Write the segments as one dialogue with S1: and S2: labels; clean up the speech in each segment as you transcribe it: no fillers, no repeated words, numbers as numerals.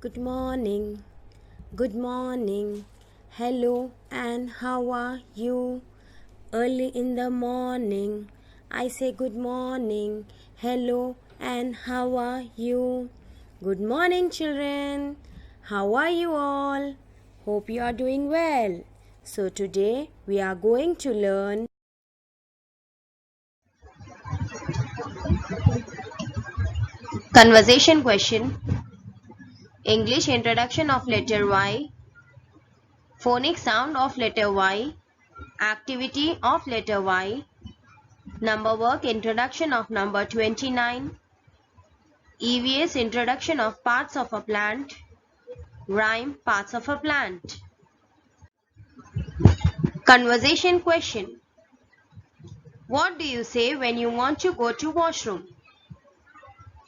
S1: Good morning. Good morning. Hello and how are you? Early in the morning, I say good morning. Hello and how are you? Good morning, children. How are you all? Hope you are doing well. So, today we are going to learn conversation question, English introduction of letter Y, phonic sound of letter Y, activity of letter Y, number work introduction of number 29, EVS introduction of parts of a plant, rhyme parts of a plant. Conversation question. What do you say when you want to go to washroom?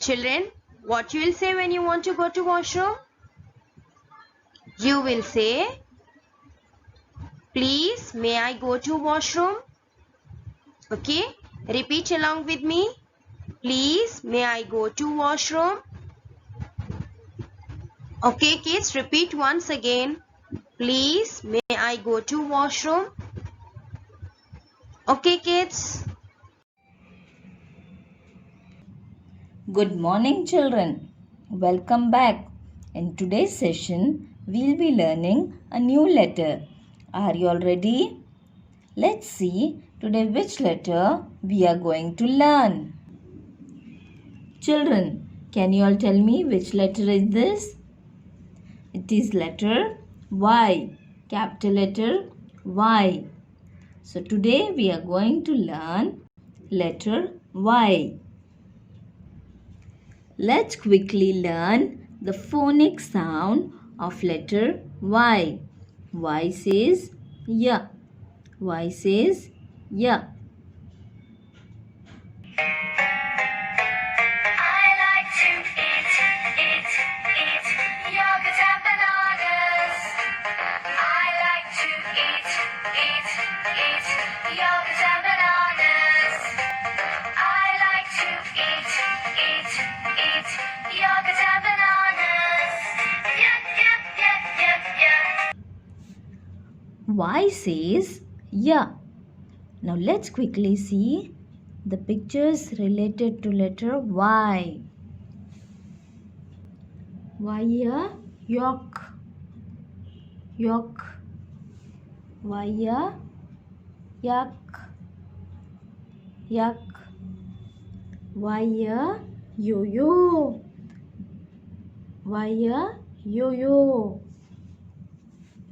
S1: Children, what you will say when you want to go to washroom? You will say, please, may I go to washroom? Okay, repeat along with me. Please, may I go to washroom? Okay, kids, repeat once again. Please, may I go to washroom? Okay, kids.
S2: Good morning, children. Welcome back. In today's session, we'll be learning a new letter. Are you all ready? Let's see today which letter we are going to learn. Children, can you all tell me which letter is this? It is letter Y, capital letter Y. So today we are going to learn letter Y. Let's quickly learn the phonic sound of letter Y. Y says ya. Y says ya.
S3: I like to eat yogurt and bananas. I like to eat yogurt and bananas. I like to eat yogurt and bananas. Yeah.
S2: Y says ya. Now let's quickly see the pictures related to letter Y. Y ya, yok. Yok. Y ya, yak. Yak. Y ya, yo-yo. Y ya, yo-yo.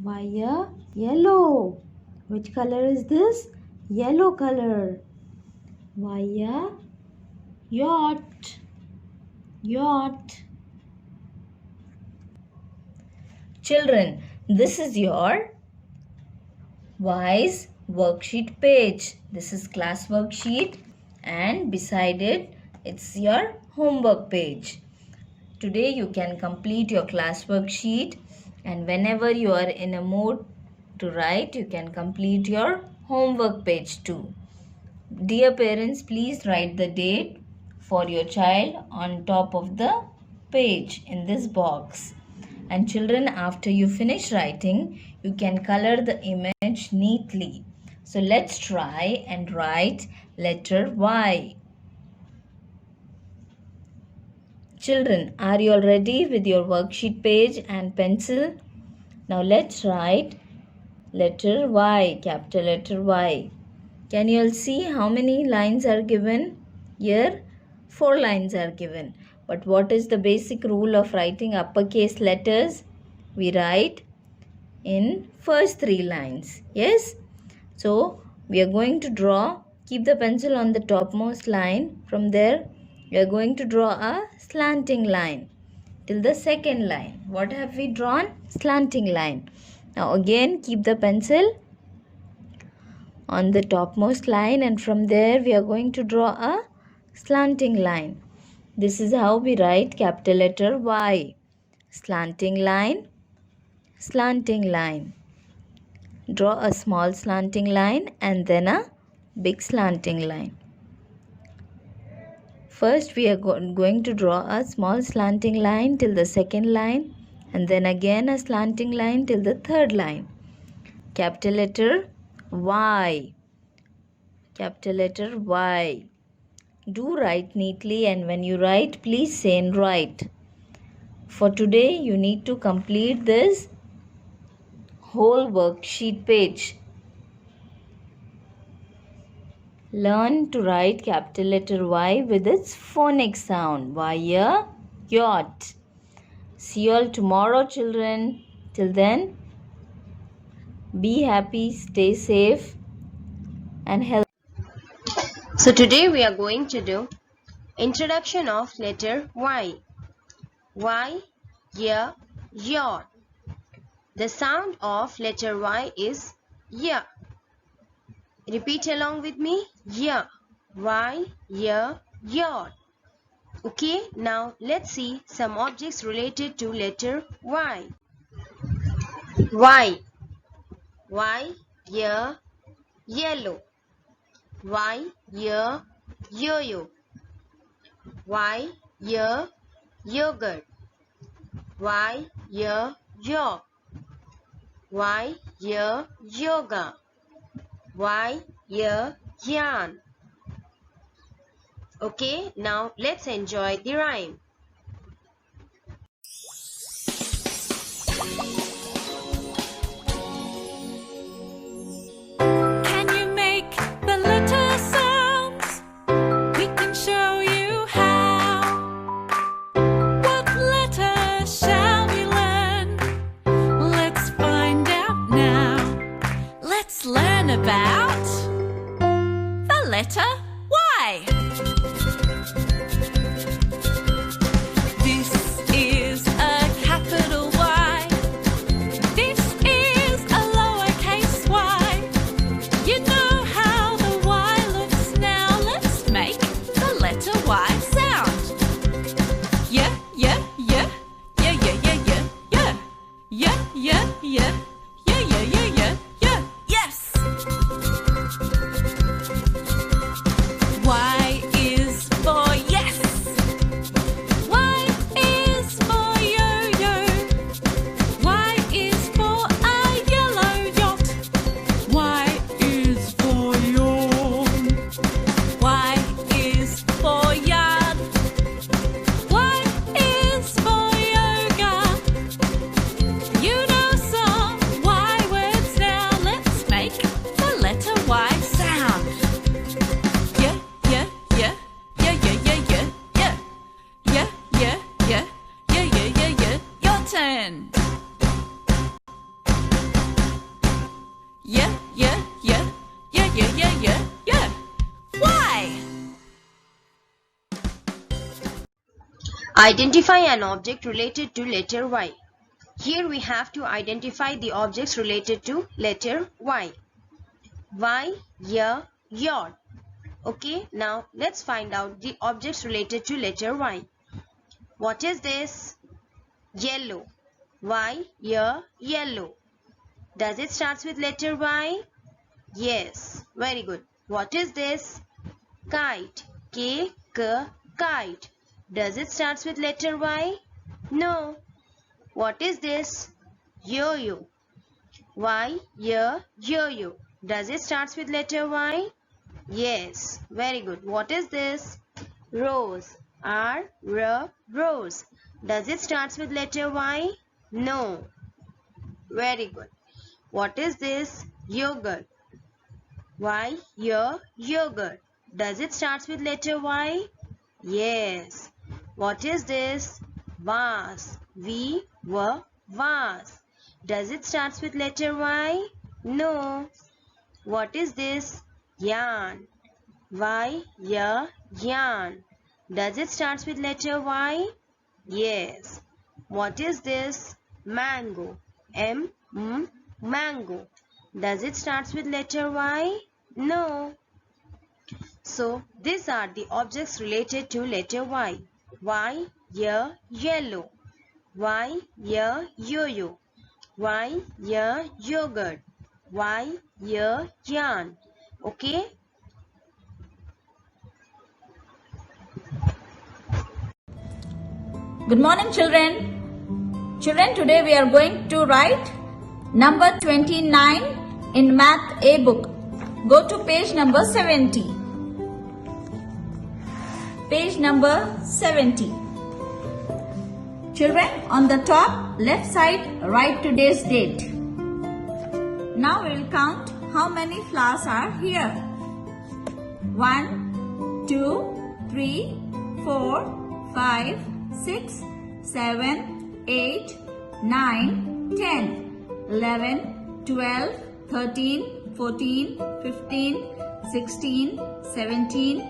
S2: Y ya, yellow. Which color is this? Yellow color. Y ya, yacht. Yacht. Children, this is your Y's worksheet page. This is class worksheet and beside it, it's your homework page. Today you can complete your class worksheet and whenever you are in a mood to write, you can complete your homework page too. Dear parents, please write the date for your child on top of the page in this box. And children, after you finish writing, you can color the image neatly. So let's try and write letter Y. Children, are you all ready with your worksheet page and pencil? Now let's write letter Y, capital letter Y. Can you all see how many lines are given? Here, 4 lines are given. But what is the basic rule of writing uppercase letters? We write in first 3 lines. Yes? So, we are going to draw, keep the pencil on the topmost line. From there, we are going to draw a slanting line till the second line. What have we drawn? Slanting line. Now again, keep the pencil on the topmost line and from there we are going to draw a slanting line. This is how we write capital letter Y. Slanting line, slanting line. Draw a small slanting line and then a big slanting line. First we are going to draw a small slanting line till the second line and then again a slanting line till the third line. Capital letter Y. Capital letter Y. Do write neatly, and when you write, please say and write. For today, you need to complete this whole worksheet page. Learn to write capital letter Y with its phonic sound. Y, yacht. See you all tomorrow, children. Till then, be happy, stay safe, and healthy.
S1: So today we are going to do introduction of letter Y. Y, yacht. The sound of letter Y is ya. Repeat along with me. Ya. Y, yacht. Okay, now let's see some objects related to letter Y. Y. Y, yellow. Y, yo-yo. Y, yogurt. Y, york. Y, yoga. Y, yarn. Okay, now let's enjoy the rhyme.
S4: Can you make the letter sounds? We can show you how. What letter shall we learn? Let's find out now. Let's learn about the letter Y. This is a capital Y. This is a lowercase y. You know how the Y looks now. Let's make the letter Y sound. Yeah, yeah, yeah. Yeah, yeah, yeah, yeah, yeah. Yeah, yeah, yeah. Yeah, yeah, yeah, yeah, yeah. Yes! Y is for yes. Y is for yo-yo. Y is for a yellow yacht. Y is for yawn. Y is for yarn. Y is for yoga. You know some Y words now. Let's make the letter Y sound. Yeah, yeah, yeah. Yeah, yeah, yeah, yeah, yeah. Yeah, yeah, yeah. Yeah, yeah, yeah, yeah. Your turn. Yeah, yeah, yeah. Yeah, yeah, yeah, yeah, yeah. Y.
S1: Identify an object related to letter Y. Here we have to identify the objects related to letter Y. Y, yacht. Okay, now let's find out the objects related to letter Y. What is this? Yellow. Y, yellow. Does it start with letter Y? Yes, very good. What is this? Kite. Kite. Does it start with letter Y? No. What is this? Yo-yo. Y, yo-yo. Does it start with letter Y? Yes, very good. What is this? Rose. Rose. Does it start with letter Y? No. Very good. What is this? Yogurt. Y, yogurt. Does it start with letter Y? Yes. What is this? Vase. Vase. Does it start with letter Y? No. What is this? Yarn. Y, yarn. Does it start with letter Y? Yes. What is this? Mango. Mango. Does it start with letter Y? No. So, these are the objects related to letter Y. Y, yellow. Y, yo-yo. Y, yogurt. Y, yarn. Okay?
S2: Good morning, children. Children, today we are going to write number 29 in Math A book. Go to page number 70. Page number 70. Children, on the top left side, write today's date. Now we will count how many flowers are here. 1, 2, 3, 4, 5, 6, 7, 8, 9, 10, 11, 12, 13, 14, 15, 16, 17,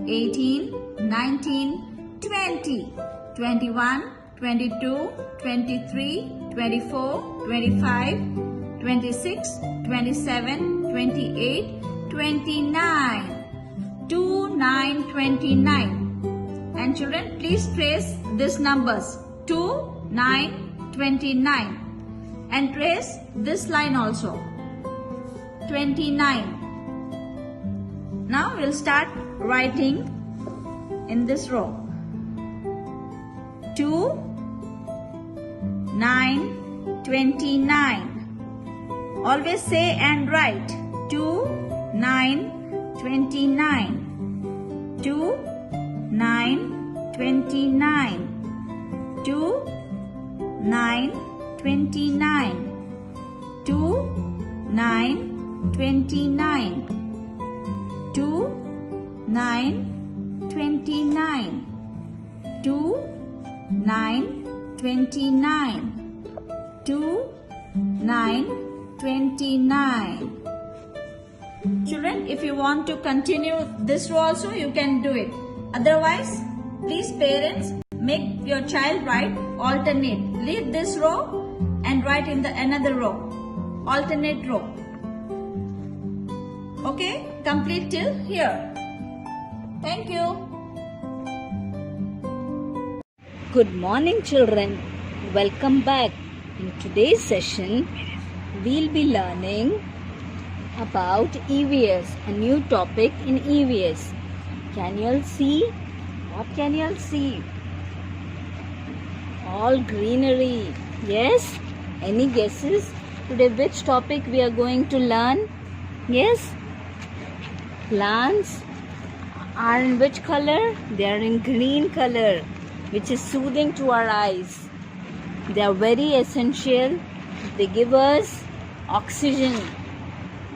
S2: 18, 19, 20, 21, 22, 23, 24, 25, 26, 27, 28, 29. 2, 9, 29. And children, please trace these numbers. 2, 9, 29. And trace this line also. 29. Now we'll start writing in this row. 2, 9, 29. Always say and write. 2, 9, 29. 2, 9, 29. 2, 9, 29. 2, 9, 29. 2, 9, 29. 2, 9, 29. 2, 9, 29. Children, if you want to continue this row also, you can do it. Otherwise, please parents, make your child write alternate. Leave this row and write in the another row. Alternate row. Okay, complete till here. Thank you.
S1: Good morning, children. Welcome back. In today's session, we'll be learning about EVS, a new topic in EVS. Can you all see? What can you all see? All greenery. Yes? Any guesses? Today which topic we are going to learn? Yes? Plants are in which color? They are in green color, which is soothing to our eyes. They are very essential. They give us oxygen.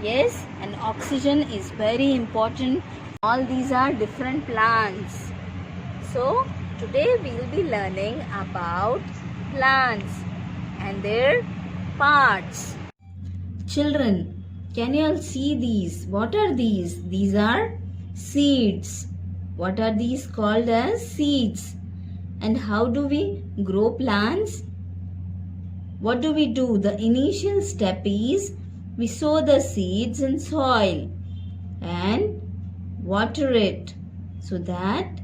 S1: Yes, and oxygen is very important. All these are different plants. So, today we will be learning about plants and their parts. Children, can you all see these? What are these? These are seeds. What are these called as? Seeds. And how do we grow plants? What do we do? The initial step is we sow the seeds in soil and water it so that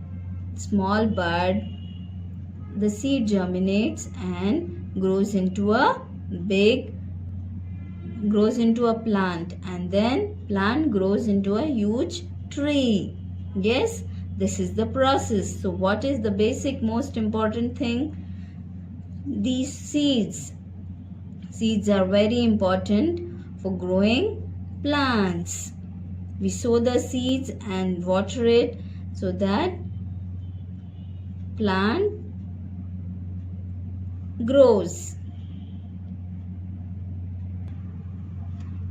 S1: small bud, the seed germinates and grows into a plant, and then plant grows into a huge tree. Yes, this is the process. So what is the basic most important thing? These seeds. Seeds are very important for growing plants. We sow the seeds and water it so that plant grows.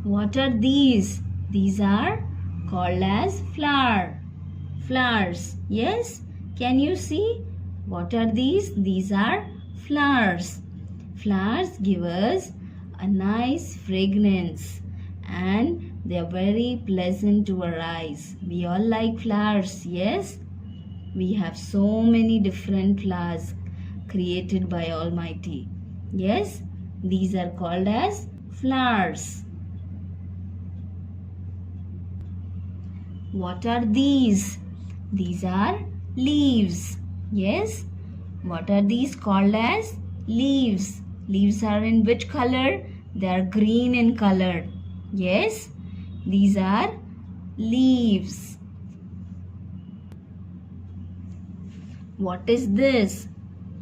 S1: What are these? These are called as flowers. Yes? Can you see? What are these? These are flowers. Flowers give us a nice fragrance and they are very pleasant to our eyes. We all like flowers, yes? We have so many different flowers created by Almighty. Yes? These are called as flowers. What are these? These are leaves. Yes? What are these called as? Leaves. Leaves are in which color? They are green in color. Yes? These are leaves. What is this?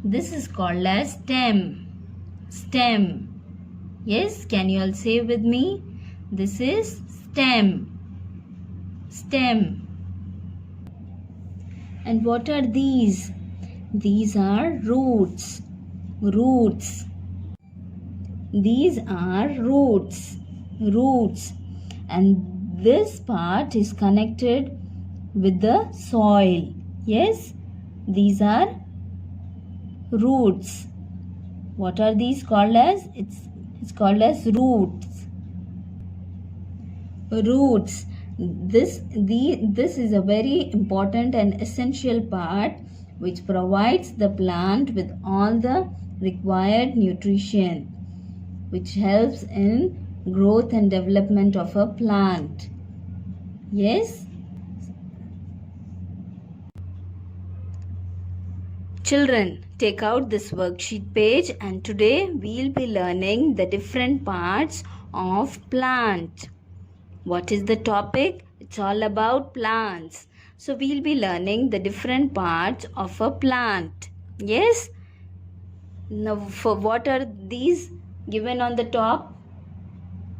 S1: This is called as stem.
S2: Stem. Yes, can you all say with me? This is stem. Stem. And what are these? These are roots. Roots. These are roots. Roots. And this part is connected with the soil. Yes, these are roots. What are these called as? It's called as roots. Roots. This is a very important and essential part which provides the plant with all the required nutrition, which helps in growth and development of a plant. Yes? Children, take out this worksheet page, and today we'll be learning the different parts of plant. What is the topic? It's all about plants. So we'll be learning the different parts of a plant. Yes? Now, for what are these given on the top?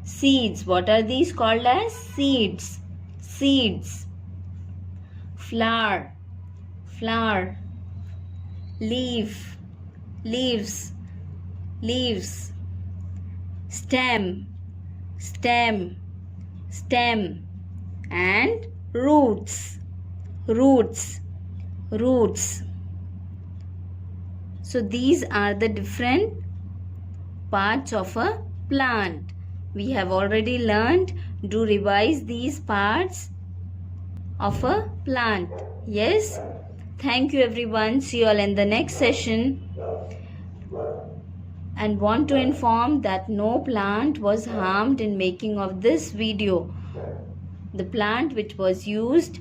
S2: Seeds. What are these called as? Seeds. Seeds. Flower. Flower. Leaf. Leaves. Leaves. Stem. Stem. Stem. And roots. Roots. Roots. So these are the different parts of a plant. We have already learned. Do revise these parts of a plant. Yes? Thank you everyone. See you all in the next session. And want to inform that no plant was harmed in making of this video. The plant which was used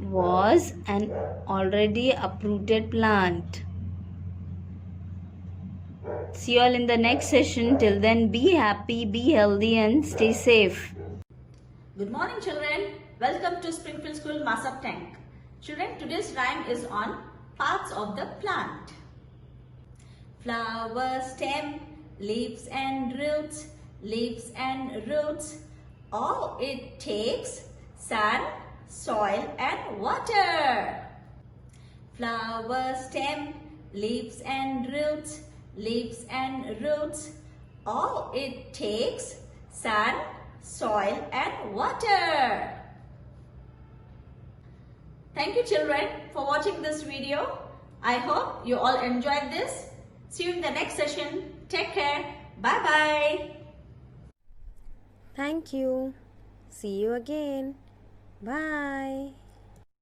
S2: was an already uprooted plant. See you all in the next session. Till then, be happy, be healthy and stay safe.
S5: Good morning children. Welcome to Springfield School Massup Tank. Children, today's rhyme is on parts of the plant. Flower, stem, leaves and roots, leaves and roots. All it takes sun, soil and water. Flower, stem, leaves and roots, leaves and roots. All it takes sun, soil and water. Thank you children for watching this video. I hope you all enjoyed this. See you in the next session. Take care. Bye bye.
S1: Thank you. See you again. Bye.